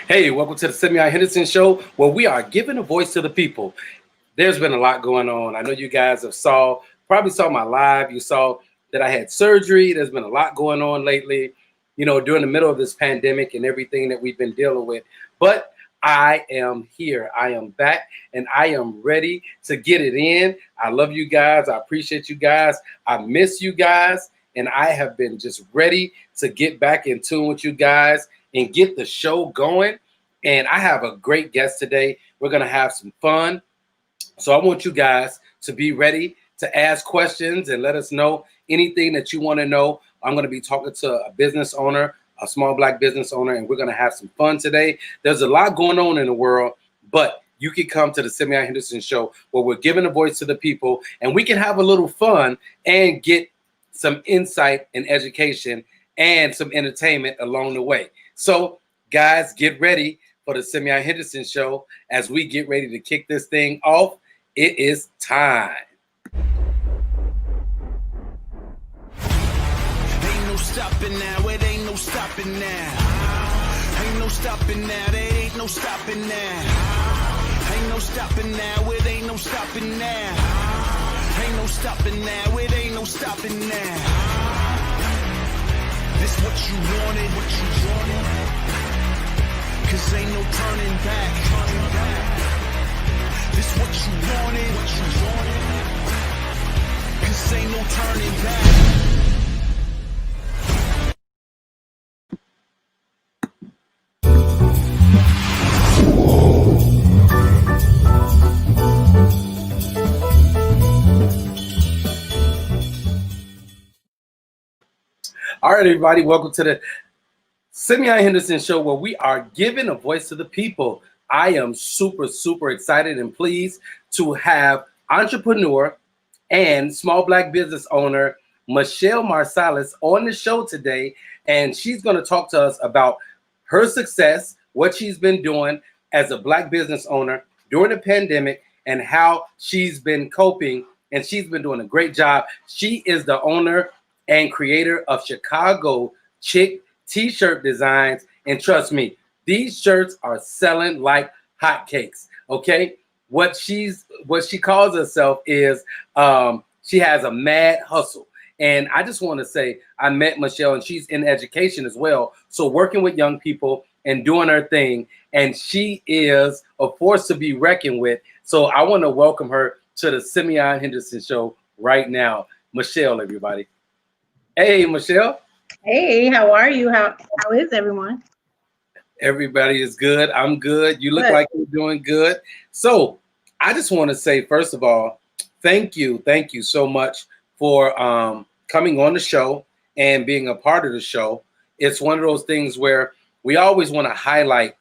Hey, welcome to the Simeon Henderson Show, where we are giving a voice to the people. There's been a lot going on. I know you guys probably saw my live. You saw that I had surgery. There's been a lot going on lately, during the middle of this pandemic and everything that we've been dealing with. But I am here. I am back, and I am ready to get it in. I love you guys. I appreciate you guys. I miss you guys, and I have been just ready to get back in tune with you guys and get the show going. And I have a great guest today. We're going to have some fun. So I want you guys to be ready to ask questions and let us know anything that you want to know. I'm going to be talking to a business owner, a small Black business owner, and we're going to have some fun today. There's a lot going on in the world, but you can come to the Simeon Henderson Show where we're giving a voice to the people, and we can have a little fun and get some insight and education and some entertainment along the way. So, guys, get ready for the Simeon Henderson Show as we get ready to kick this thing off. It is time. Ain't no stopping now, it ain't no stopping now. Ain't no stopping now, there ain't no stopping now. Ain't no stopping now, it ain't no stopping now. Ain't no stopping now, it ain't no stopping now. This what you wanted, cause ain't no turning back. This what you wanted, cause ain't no turning back. All right, everybody, welcome to the Simeon Henderson Show where we are giving a voice to the people. I am super, super excited and pleased to have entrepreneur and small Black business owner Michelle Marsalis on the show today. And she's going to talk to us about her success, what she's been doing as a Black business owner during the pandemic, and how she's been coping. And she's been doing a great job. She is the owner and creator of Chicago Chick t-shirt designs. And trust me, these shirts are selling like hotcakes. Okay. What she calls herself is she has a mad hustle. And I just want to say I met Michelle and she's in education as well. So working with young people and doing her thing. And she is a force to be reckoned with. So I want to welcome her to the Simeon Henderson Show right now. Michelle, everybody. Hey, Michelle. Hey, how are you? How is everyone? Everybody is good. I'm good. You look like you're doing good. So I just want to say, first of all, thank you so much for coming on the show and being a part of the show. It's one of those things where we always want to highlight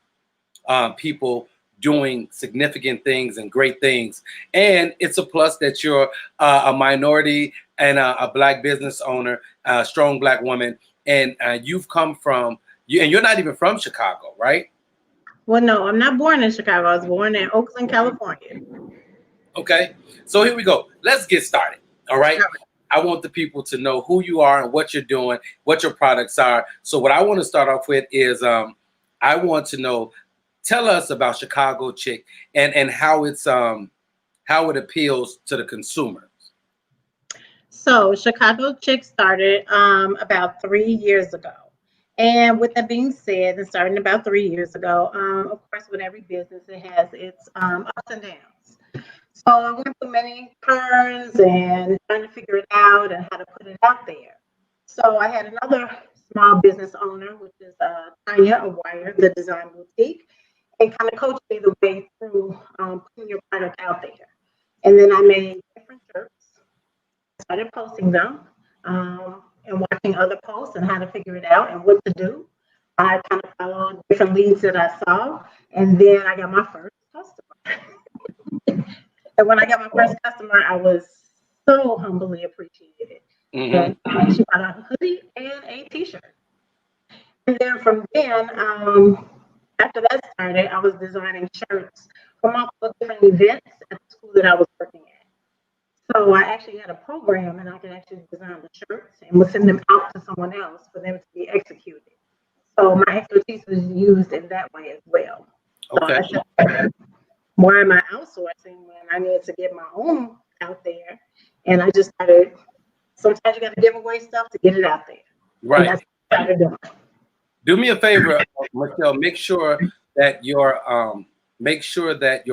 people doing significant things and great things. And it's a plus that you're a minority and a Black business owner, a strong Black woman. And you've come from, and you're not even from Chicago, right? Well, no, I'm not born in Chicago. I was born in Oakland, California. Okay, so here we go. Let's get started. All right. I want the people to know who you are and what you're doing, what your products are. So what I want to start off with is I want to know, tell us about Chicago Chick and how it appeals to the consumer. So Chicago Chick started about 3 years ago. And with that being said, and starting about 3 years ago, of course, with every business, it has its ups and downs. So I went through many turns and trying to figure it out and how to put it out there. So I had another small business owner, which is Tanya Awire, the Design Boutique, and kind of coached me the way through putting your product out there. And then I made different shirts, started posting them, and watching other posts and how to figure it out and what to do. I kind of followed different leads that I saw, and then I got my first customer. And when I got my first customer, I was so humbly appreciated. Mm-hmm. And she bought a hoodie and a t-shirt. And then from then, after that started, I was designing shirts for multiple different events at the school that I was working at. So I actually had a program and I could actually design the shirts and would send them out to someone else for them to be executed. So my expertise was used in that way as well. So Okay. I said, why am I outsourcing when I needed to get my own out there? And I just started, sometimes you got to give away stuff to get it out there. And Right. that's what I started doing. Do me a favor, Michelle. Make sure that your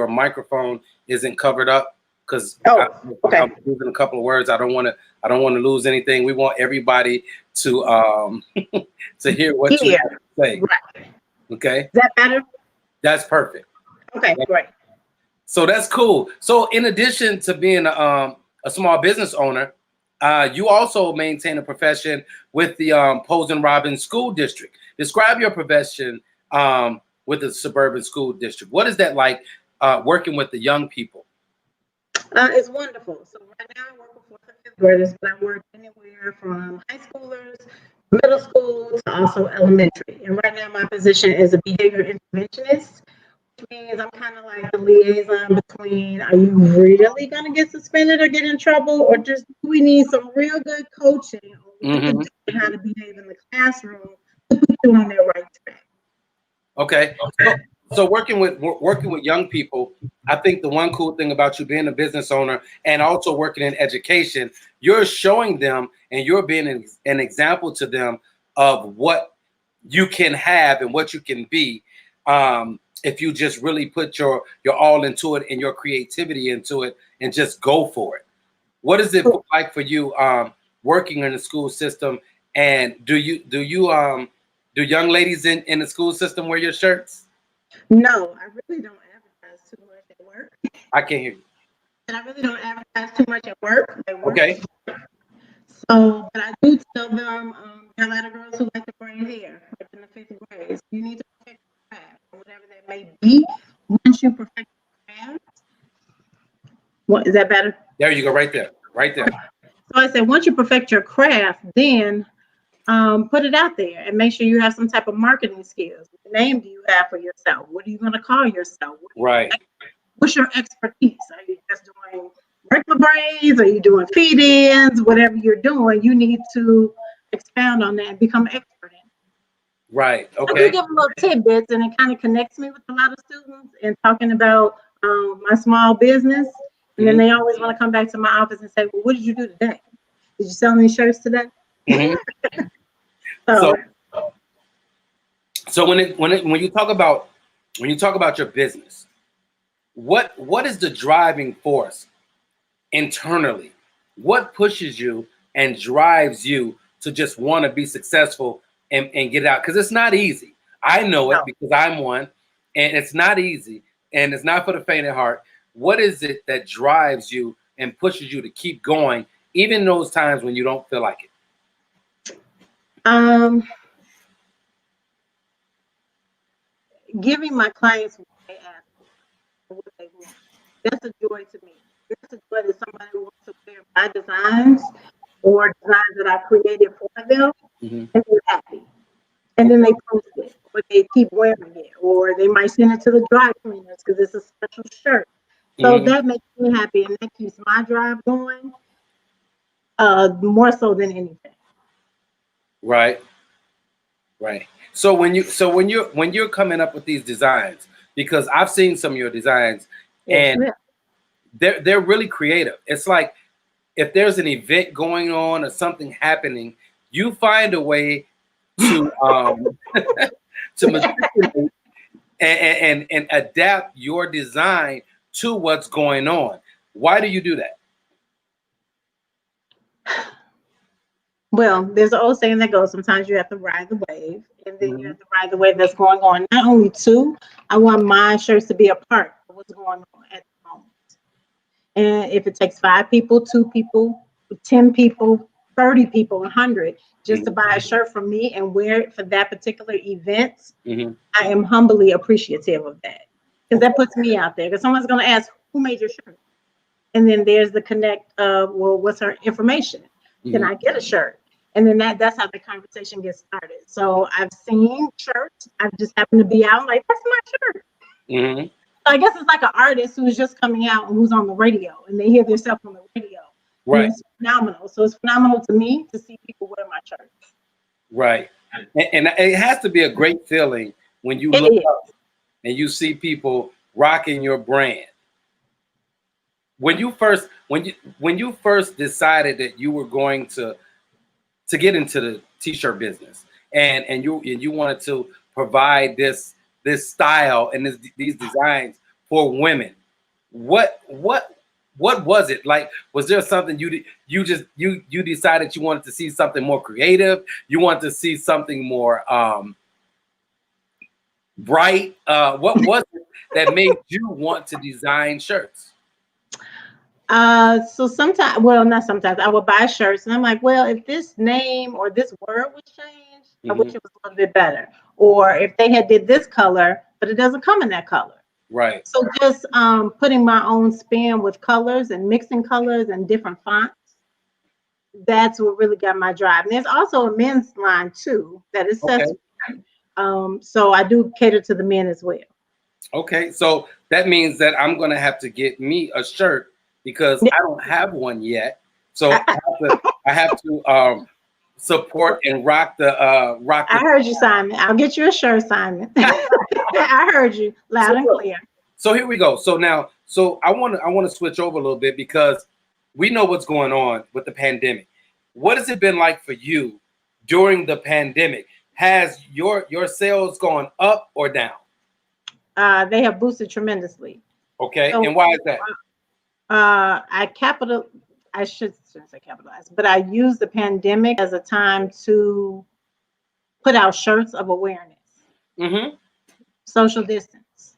microphone isn't covered up, because Oh, okay. I'm losing a couple of words. I don't want to lose anything. We want everybody to to hear what you have to say. Right. Okay. Is that better? That's perfect. Okay, great. So that's cool. So in addition to being a small business owner, you also maintain a profession with the Posey Robbins School District. Describe your profession with the suburban school district. What is that like working with the young people? It's wonderful. So right now I work with fourth and fifth graders, but I work anywhere from high schoolers, middle school, to also elementary. And right now my position is a behavior interventionist, which means I'm kind of like the liaison between, are you really going to get suspended or get in trouble, or just do we need some real good coaching on what to do and how to behave in the classroom to put you on that right track. Okay. So working with young people, I think the one cool thing about you being a business owner and also working in education, you're showing them and you're being an example to them of what you can have and what you can be if you just really put your all into it and your creativity into it and just go for it. What is it like for you working in the school system? And do young ladies in the school system wear your shirts? No, I really don't advertise too much at work. I can't hear you. And I really don't advertise too much at work. Okay. So, but I do tell them, there are a lot of girls who like to braid hair, like in the fifth grade. You need to perfect your craft, whatever that may be. Once you perfect your craft, what is that better? There you go, right there. So I said, once you perfect your craft, then put it out there and make sure you have some type of marketing skills. What name do you have for yourself? What are you going to call yourself? Right. What's your expertise? Are you just doing regular braids? Are you doing feed-ins? Whatever you're doing, you need to expound on that and become expert in it. Right. Okay. I do give them little tidbits, and it kind of connects me with a lot of students and talking about my small business. And then they always want to come back to my office and say, well, what did you do today? Did you sell any shirts today? So when you talk about your business, what is the driving force internally? What pushes you and drives you to just want to be successful and get out? Because it's not easy. I know it because I'm one, and it's not easy, and it's not for the faint of heart. What is it that drives you and pushes you to keep going, even in those times when you don't feel like it? Giving my clients what they ask for, what they want. That's a joy to me. That's a joy that somebody wants to wear my designs or designs that I created for them, and they're happy. And then they post it, or they keep wearing it, or they might send it to the dry cleaners because it's a special shirt. So that makes me happy, and that keeps my drive going more so than anything. Right. So when you're coming up with these designs, because I've seen some of your designs, and they're really creative. It's like if there's an event going on or something happening, you find a way to to manipulate and adapt your design to what's going on. Why do you do that? Well, there's an old saying that goes, sometimes you have to ride the wave, and then you have to ride the wave that's going on. Not only two, I want my shirts to be a part of what's going on at the moment. And if it takes 5 people, 2 people, 10 people, 30 people, 100, just to buy a shirt from me and wear it for that particular event, I am humbly appreciative of that. Because that puts me out there. Because someone's going to ask, who made your shirt? And then there's the connect of, well, what's her information? Can I get a shirt? And then that's how the conversation gets started. So I've seen shirts. I just happen to be out like, that's my shirt. So I guess it's like an artist who's just coming out and who's on the radio, and they hear themselves on the radio. Right. And it's phenomenal. So it's phenomenal to me to see people wear my shirts. Right. And it has to be a great feeling when you It look is. up and you see people rocking your brand. When you first decided that you were going to get into the t-shirt business and you wanted to provide this style and these designs for women, what was it like? Was there something you decided you wanted to see something more creative? You wanted to see something more bright? What was it that made you want to design shirts? So sometimes, well, not sometimes, I would buy shirts and I'm like, well, if this name or this word was changed, I wish it was a little bit better. Or if they had did this color, but it doesn't come in that color. Right. So just putting my own spin with colors and mixing colors and different fonts, that's what really got my drive. And there's also a men's line too that is Okay. so I do cater to the men as well. Okay. So that means that I'm gonna have to get me a shirt because Yeah. I don't have one yet. So I have to support and rock the I heard you, Simon. I'll get you a shirt, Simon. I heard you loud and clear. So here we go. So now, I want to switch over a little bit because we know what's going on with the pandemic. What has it been like for you during the pandemic? Has your sales gone up or down? They have boosted tremendously. Okay, So, and why is that? I shouldn't say capitalize, but I use the pandemic as a time to put out shirts of awareness. Mm-hmm. Social distance.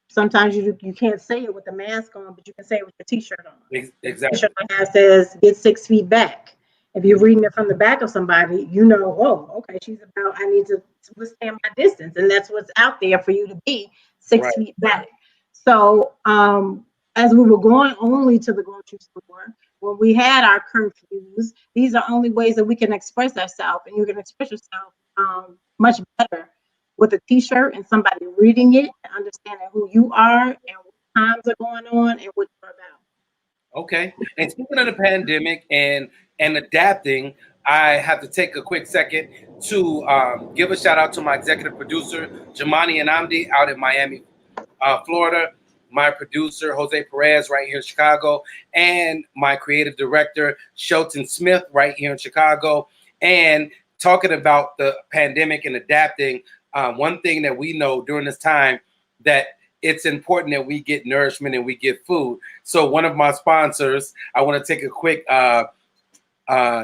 Sometimes you can't say it with the mask on, but you can say it with the t-shirt on. Exactly. T-shirt says get 6 feet back. If you're reading it from the back of somebody, you know, oh, okay, I need to withstand my distance. And that's what's out there for you to be 6 Right. feet back. So as we were going only to the grocery store, when we had our curfews, these are only ways that we can express ourselves, and you can express yourself much better with a t-shirt and somebody reading it and understanding who you are and what times are going on and what you're about. Okay. And speaking of the pandemic and adapting, I have to take a quick second to give a shout out to my executive producer, Jamani and Amdi, out in Miami, Florida. My producer, Jose Perez, right here in Chicago, and my creative director, Shelton Smith, right here in Chicago. And talking about the pandemic and adapting, one thing that we know during this time that it's important that we get nourishment and we get food. So one of my sponsors, I want to take a quick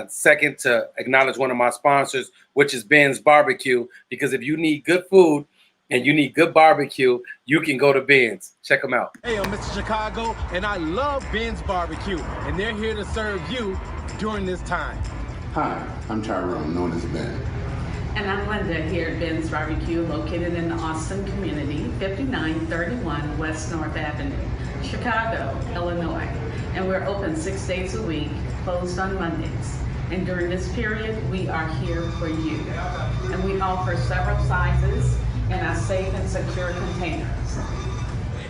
second to acknowledge one of my sponsors, which is Ben's Barbecue, because if you need good food and you need good barbecue, you can go to Ben's. Check them out. Hey, I'm Mr. Chicago, and I love Ben's Barbecue, and they're here to serve you during this time. Hi, I'm Tyrone, known as Ben. And I'm Linda here at Ben's Barbecue, located in the Austin community, 5931 West North Avenue, Chicago, Illinois. And we're open 6 days a week, closed on Mondays. And during this period, we are here for you. And we offer several sizes in our safe and secure containers.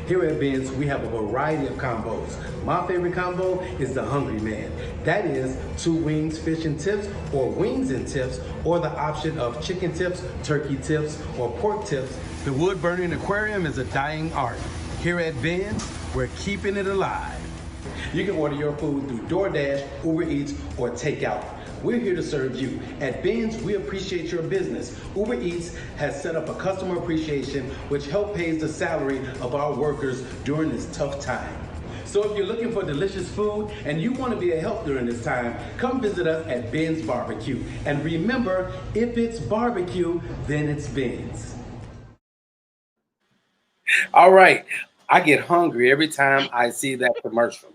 Here at Ben's, we have a variety of combos. My favorite combo is the Hungry Man. That is 2 wings, fish and tips, or wings and tips, or the option of chicken tips, turkey tips, or pork tips. The wood-burning aquarium is a dying art. Here at Ben's, we're keeping it alive. You can order your food through DoorDash, Uber Eats, or takeout. We're here to serve you. At Ben's, we appreciate your business. Uber Eats has set up a customer appreciation which help pays the salary of our workers during this tough time. So if you're looking for delicious food and you want to be a help during this time, come visit us at Ben's Barbecue. And remember, if it's barbecue, then it's Ben's. All right. I get hungry every time I see that commercial.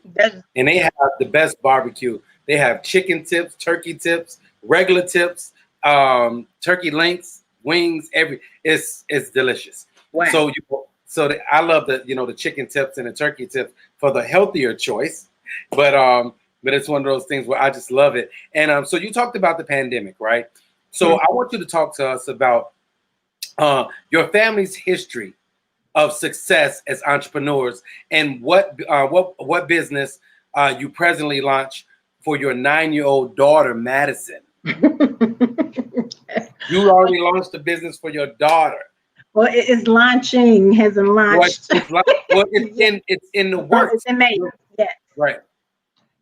And they have the best barbecue. They have chicken tips, turkey tips, regular tips, turkey links, wings, it's delicious. Wow. So I love the chicken tips and the turkey tips for the healthier choice. But it's one of those things where I just love it. And so you talked about the pandemic, right? So I want you to talk to us about your family's history of success as entrepreneurs and what business you presently launch for your 9-year-old daughter, Madison. You already launched a business for your daughter. Well, it is launching, hasn't launched. It's in the works. It's in May. Yes. Right.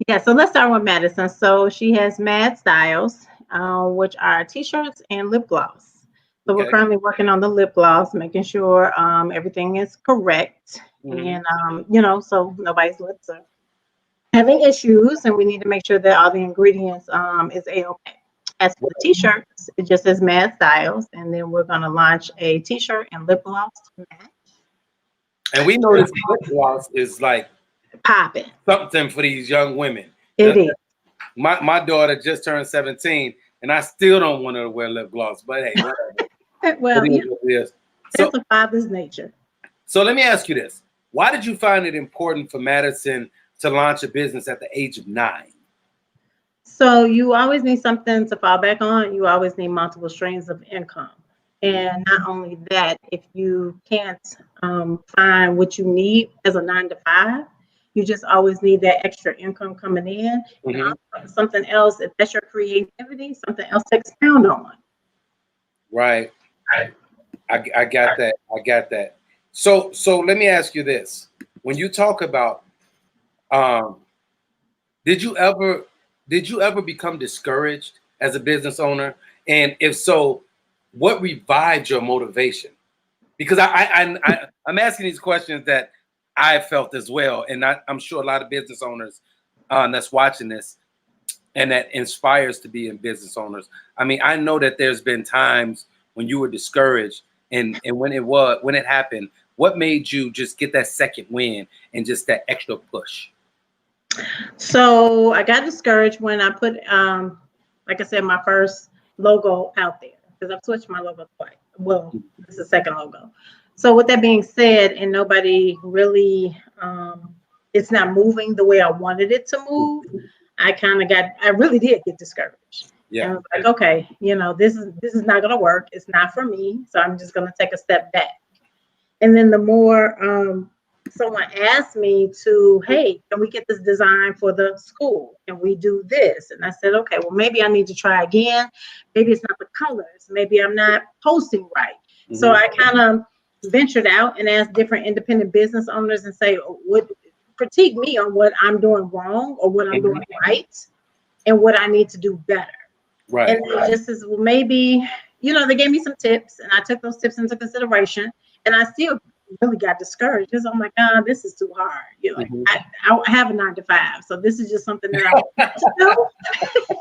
Yeah, so let's start with Madison. So she has Mad Styles, which are t-shirts and lip gloss. So we're currently working on the lip gloss, making sure everything is correct. And, so nobody's lips are having issues, and we need to make sure that all the ingredients is A-okay. As for the t-shirts, it just says Mad Styles, and then we're going to launch a t-shirt and lip gloss to match. And we know this lip gloss is like popping something for these young women. It is. My daughter just turned 17, and I still don't want her to wear lip gloss. But hey, whatever. Well, So, that's a father's nature. So let me ask you this: why did you find it important for Madison to launch a business at the age of 9? So you always need something to fall back on. You always need multiple streams of income. And not only that, if you can't find what you need as a 9-to-5, you just always need that extra income coming in. And something else, if that's your creativity, something else to expound on. Right. I got that. I got that. So let me ask you this. When you talk about, did you ever become discouraged as a business owner? And if so, what revived your motivation? Because I'm asking these questions that I felt as well. And I'm sure a lot of business owners that's watching this and that inspires to be in business owners. I mean, I know that there's been times when you were discouraged, and when it happened, what made you just get that second win and just that extra push? So I got discouraged when I put, like I said, my first logo out there, because I've switched my logo twice. Well, it's the second logo. So with that being said, and nobody really, it's not moving the way I wanted it to move, I really did get discouraged. Yeah. And I was like, okay, this is not going to work. It's not for me. So I'm just going to take a step back. And then the more someone asked me to, hey, can we get this design for the school? Can we do this? And I said, okay, well, maybe I need to try again. Maybe it's not the colors. Maybe I'm not posting right. So I kind of ventured out and asked different independent business owners and say, critique me on what I'm doing wrong or what I'm doing right and what I need to do better. Right. And it just as well, maybe, they gave me some tips, and I took those tips into consideration, and I still really got discouraged because I'm like, this is too hard. I have a 9-to-5, so this is just something that I want to do.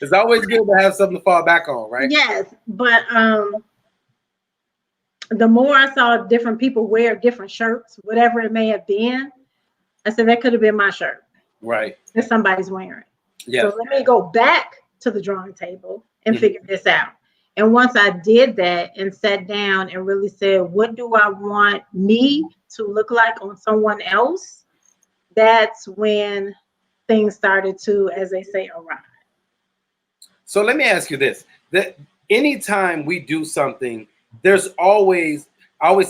It's always good to have something to fall back on, right? Yes, but the more I saw different people wear different shirts, whatever it may have been, I said that could have been my shirt. Right. That somebody's wearing. Yeah. So let me go back to the drawing table and figure this out. And once I did that and sat down and really said, what do I want me to look like on someone else? That's when things started to, as they say, arrive. So let me ask you this. That anytime we do something, I always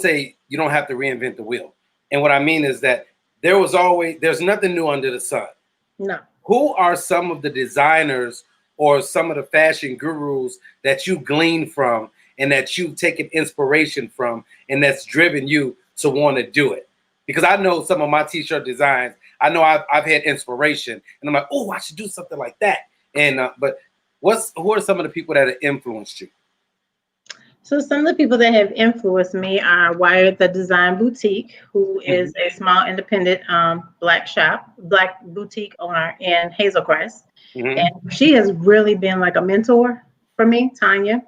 say you don't have to reinvent the wheel. And what I mean is that there's nothing new under the sun. No. Who are some of the designers or some of the fashion gurus that you glean from and that you've taken inspiration from and that's driven you to want to do it? Because I know some of my t-shirt designs, I know I've had inspiration and I'm like, oh, I should do something like that. And but who are some of the people that have influenced you? So some of the people that have influenced me are Wired the Design Boutique, who is a small independent Black boutique owner in Hazel Crest. And she has really been like a mentor for me, Tanya,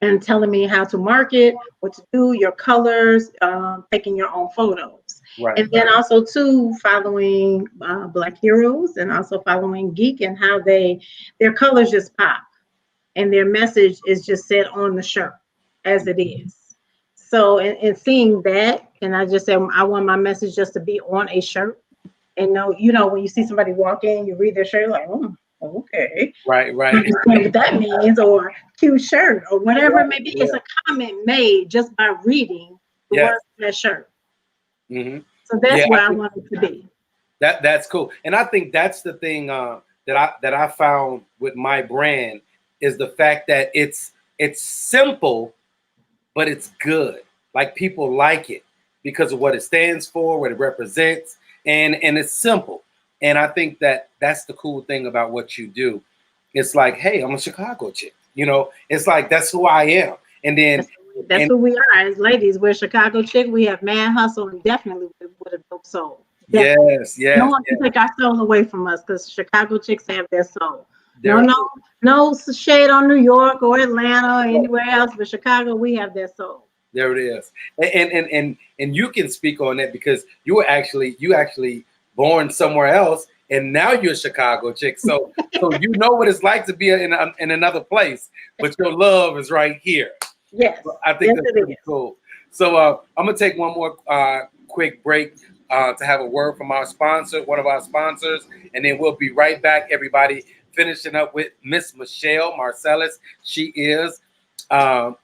and telling me how to market, what to do, your colors, taking your own photos. Right. And then also too, following Black heroes and also following Geek and how their colors just pop. And their message is just said on the shirt as it is. So, and seeing that, and I just said, I want my message just to be on a shirt. And when you see somebody walk in, you read their shirt, like, oh, okay. Right. What that means, or cute shirt, or whatever it may be. Yeah. It's a comment made just by reading the words of that shirt. So that's where I want it to be. That's cool. And I think that's the thing that I found with my brand is the fact that it's simple, but it's good. Like people like it because of what it stands for, what it represents, and it's simple. And I think that that's the cool thing about what you do. It's like, hey, I'm a Chicago chick. You know, it's like that's who I am. And then That's and who we are as ladies. We're Chicago chick. We have man hustle and definitely with a dope soul. Definitely. yes, No one can take our soul away from us because Chicago chicks have their soul. there- No shade on New York or Atlanta or anywhere else, but Chicago, we have their soul. There it is. And you can speak on that because you actually born somewhere else and now you're a Chicago chick. So you know what it's like to be in another place, but your love is right here. Yes. I think Yes, that's it pretty is. cool. So I'm gonna take one more quick break to have a word from our sponsor, one of our sponsors, and then we'll be right back, everybody, finishing up with Miss Michelle Marsalis. She is a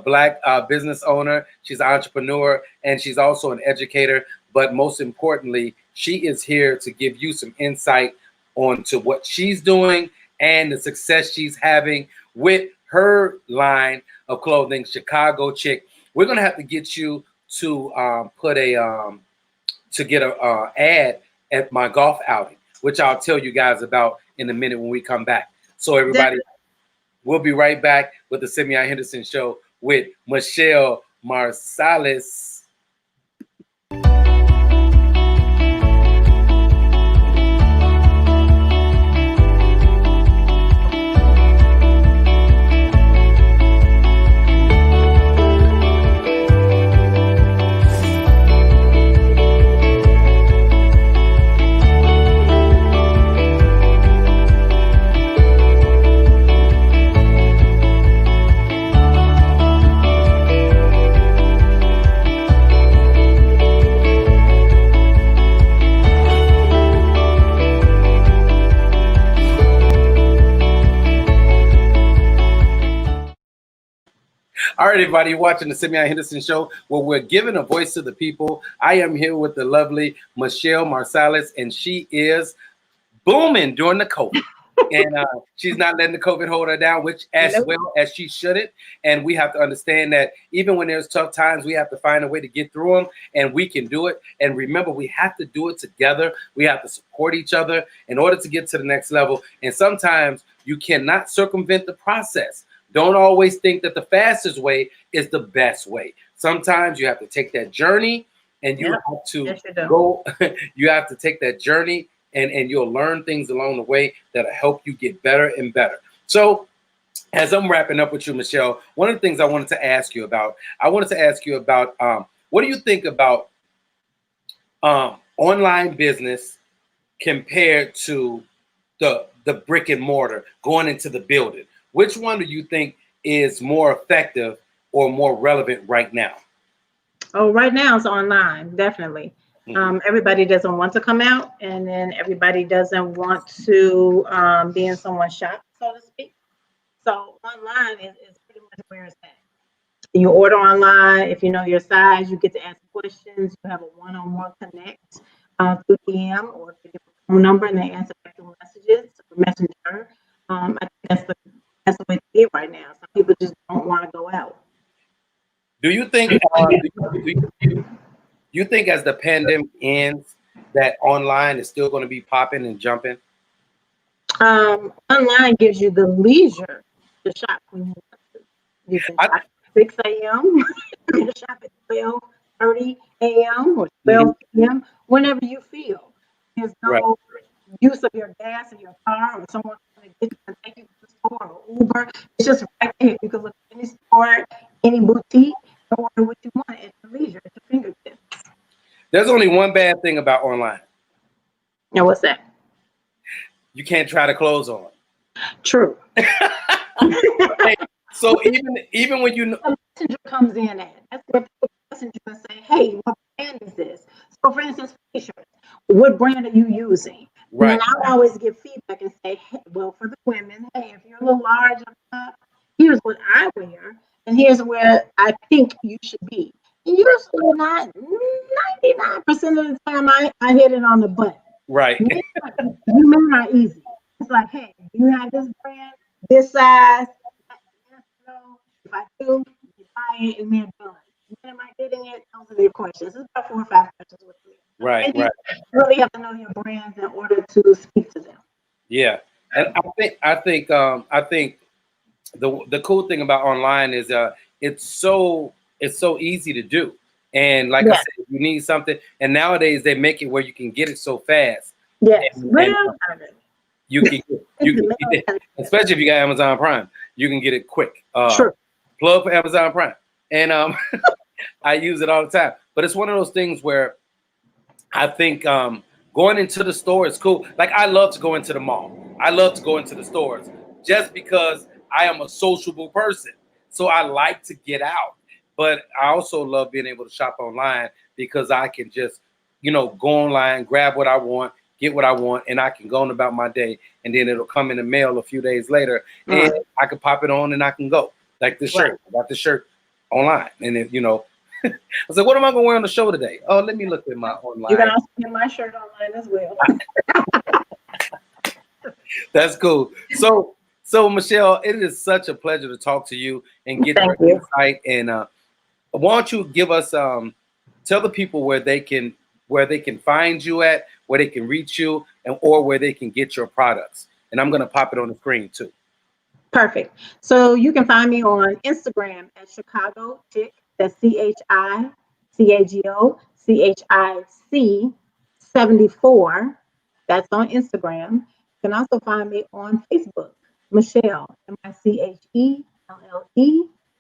Black business owner. She's an entrepreneur, and she's also an educator. But most importantly, she is here to give you some insight onto what she's doing and the success she's having with her line of clothing, Chicago Chick. We're gonna have to get you to put a to get a ad at my golf outing, which I'll tell you guys about in a minute when we come back. So everybody, we'll be right back with the Simeon Henderson Show with Michelle Marsalis. All right, everybody, you're watching the Simeon Henderson Show, where we're giving a voice to the people. I am here with the lovely Michelle Marsalis, and she is booming during the COVID. And she's not letting the COVID hold her down, which as well as she shouldn't. And we have to understand that even when there's tough times, we have to find a way to get through them, and we can do it. And remember, we have to do it together. We have to support each other in order to get to the next level. And sometimes you cannot circumvent the process. Don't always think that the fastest way is the best way. Sometimes you have to take that journey, and you have to go. You have to take that journey, and you'll learn things along the way that'll help you get better and better. So, as I'm wrapping up with you, Michelle, one of the things I wanted to ask you about, what do you think about online business compared to the brick and mortar, going into the building? Which one do you think is more effective or more relevant right now? Oh, right now it's online, definitely. Everybody doesn't want to come out, and then everybody doesn't want to be in someone's shop, so to speak. So online is pretty much where it's at. You order online. If you know your size, you get to ask questions. You have a one-on-one connect through DM, or if you give a phone number and they answer back through messages or messenger. I think that's the way to be right now. Some people just don't want to go out. Do you think you think as the pandemic ends that online is still going to be popping and jumping? Online gives you the leisure to shop when you want to. You can shop at 6 a.m. You can shop at 12:30 a.m. or 12 p.m. whenever you feel. There's no use of your gas in your car, or someone going to get you and take you to the store, or Uber. It's just right there. You can look at any store, any boutique, and order what you want at your leisure, at your fingertips. There's only one bad thing about online. Now, what's that? You can't try the clothes on. True. Hey, so even when you know, a messenger comes in at, that's where people message you and say, hey, what brand is this? So for instance, t-shirts, what brand are you using? Right. And I always give feedback and say, hey, well, for the women, hey, if you're a little large up, here's what I wear, and here's where I think you should be. And usually not 99% of the time I hit it on the button. right. You men are easy. It's like, hey, you have this brand, this size. If I do, you buy it and then done. When am I getting it? Those are your questions. It's about 4 or 5 questions with me. Right, And you right. really have to know your brands in order to speak to them. Yeah, and I think the cool thing about online is it's so easy to do. And like I Yes. said, if you need something, and nowadays they make it where you can get it so fast. Yes. And, Real you can get it, especially if you got Amazon Prime, you can get it quick. True. Plug for Amazon Prime, and I use it all the time. But it's one of those things where I think going into the store is cool. Like I love to go into the mall. I love to go into the stores just because I am a sociable person. So I like to get out. But I also love being able to shop online because I can just, go online, grab what I want, get what I want, and I can go on about my day. And then it'll come in the mail a few days later, and I can pop it on and I can go. Like the shirt. I got the shirt online. And it, I was like, what am I going to wear on the show today? Oh, let me look at my online. You can also get my shirt online as well. That's cool. So Michelle, it is such a pleasure to talk to you and get your insight. And why don't you give us tell the people where they can find you at, where they can reach you, or where they can get your products. And I'm gonna pop it on the screen too. Perfect. So you can find me on Instagram at Chicago Chick. That's ChicagoChic74. That's on Instagram. You can also find me on Facebook, Michelle, MICHELLE,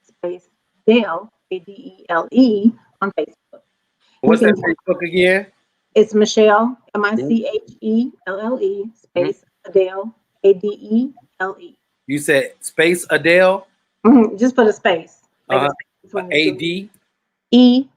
space Dale, ADELE, on Facebook. What's that Facebook again? It's Michelle, MICHELLE, space Adele, ADELE. You said space Adele? Just put a space. ADELE. And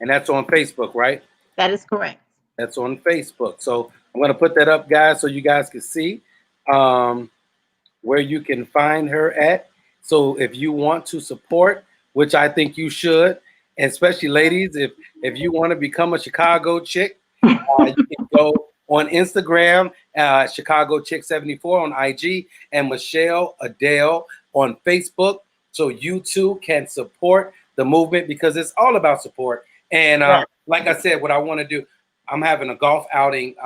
that's on Facebook, right? That is correct. That's on Facebook. So I'm going to put that up, guys, so you guys can see where you can find her at. So if you want to support, which I think you should, and especially ladies, if you want to become a Chicago chick, you can go on Instagram, Chicago Chick 74 on IG, and Michelle Adele on Facebook. So you too can support the movement because it's all about support. And like I said, what I want to do, I'm having a golf outing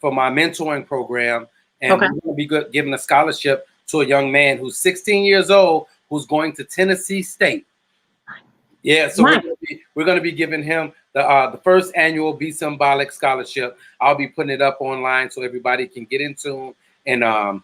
for my mentoring program, and we're going to be giving a scholarship to a young man who's 16 years old who's going to Tennessee State. Yeah, so we're going to be giving him the first annual Be Symbolic Scholarship. I'll be putting it up online so everybody can get into and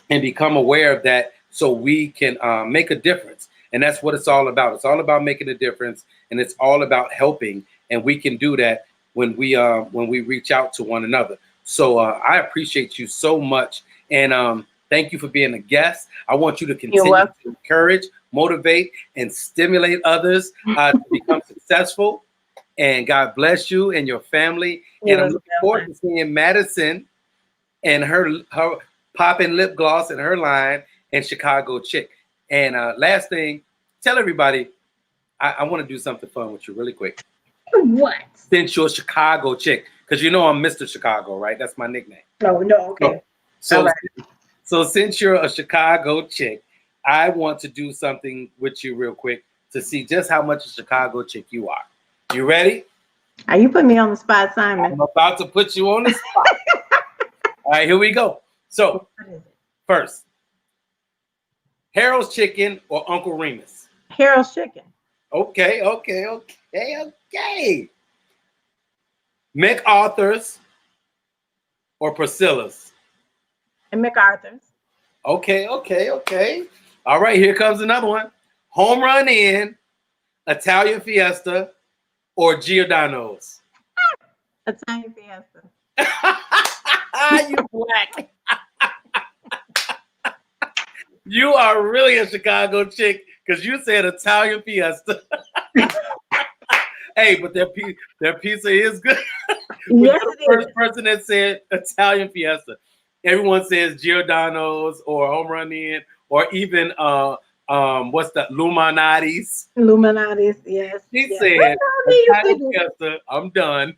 become aware of that, so we can make a difference. And that's what it's all about. It's all about making a difference, and it's all about helping. And we can do that when we reach out to one another. So I appreciate you so much, and thank you for being a guest. I want you to continue to encourage, motivate, and stimulate others to become successful. And God bless you and your family. And I'm looking forward to seeing Madison and her popping lip gloss and her line and Chicago Chick. And last thing, tell everybody, I want to do something fun with you really quick. What? Since you're a Chicago chick, because you know I'm Mr. Chicago, right? That's my nickname. No, okay. So since you're a Chicago chick, I want to do something with you real quick to see just how much a Chicago chick you are. You ready? Are you putting me on the spot, Simon? I'm about to put you on the spot. All right, here we go. So first, Harold's Chicken or Uncle Remus? Harold's Chicken. Okay. MacArthur's or Priscilla's? And MacArthur's. Okay. All right, here comes another one. Home Run Inn, Italian Fiesta, or Giordano's? Italian Fiesta. You black. You are really a Chicago chick because you said Italian Fiesta. Hey, but their pizza is good. Yes, the first person that said Italian Fiesta. Everyone says Giordano's or Home Run Inn or even what's that? Illuminati's, yes. She said Italian Fiesta. I'm done.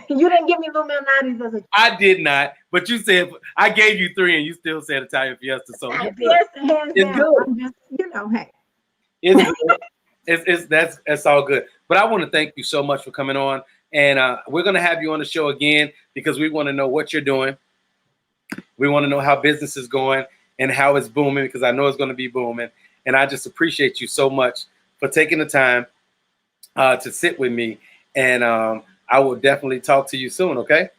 You didn't give me Illuminati's as a I did not, but you said I gave you 3, and you still said Italian Fiesta. So you're good. Fiesta, hands It's down. good. I'm just, hey. It's good. That's all good. But I want to thank you so much for coming on, and we're gonna have you on the show again because we want to know what you're doing. We want to know how business is going and how it's booming, because I know it's going to be booming. And I just appreciate you so much for taking the time to sit with me. And I will definitely talk to you soon. Okay.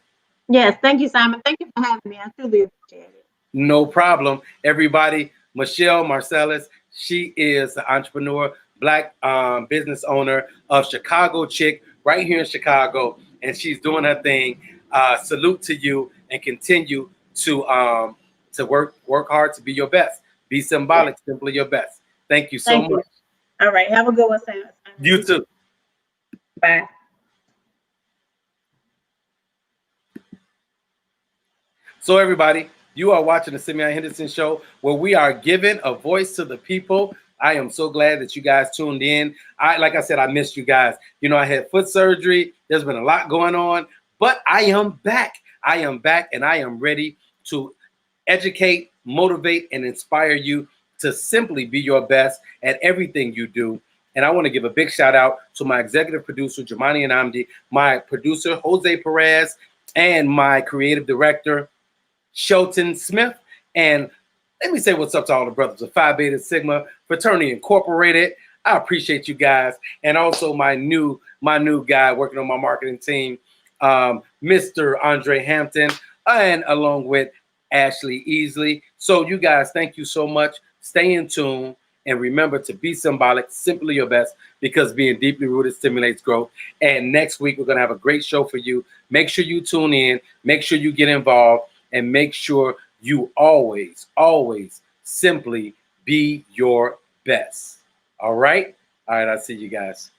Yes, thank you, Simon. Thank you for having me. I truly appreciate it. No problem. Everybody, Michelle Marsalis, she is the entrepreneur, Black business owner of Chicago Chick right here in Chicago. And she's doing her thing. Salute to you, and continue to work hard to be your best. Be symbolic, simply your best. Thank you so much. All right. Have a good one, Simon. You too. Bye. So everybody, you are watching the Simeon Henderson Show, where we are giving a voice to the people. I am so glad that you guys tuned in. Like I said, I missed you guys. You know, I had foot surgery. There's been a lot going on, but I am back. I am back, and I am ready to educate, motivate, and inspire you to simply be your best at everything you do. And I want to give a big shout out to my executive producer, Jamani Anamdi, my producer, Jose Perez, and my creative director, Shelton Smith. And let me say what's up to all the brothers of Phi Beta Sigma Fraternity Incorporated. I appreciate you guys. And also my new guy working on my marketing team, Mr. Andre Hampton, and along with Ashley Easley. So you guys, thank you so much. Stay in tune, and remember to be symbolic, simply your best, because being deeply rooted stimulates growth. And next week, we're going to have a great show for you. Make sure you tune in, make sure you get involved, and make sure you always, always simply be your best. All right? All right, I'll see you guys.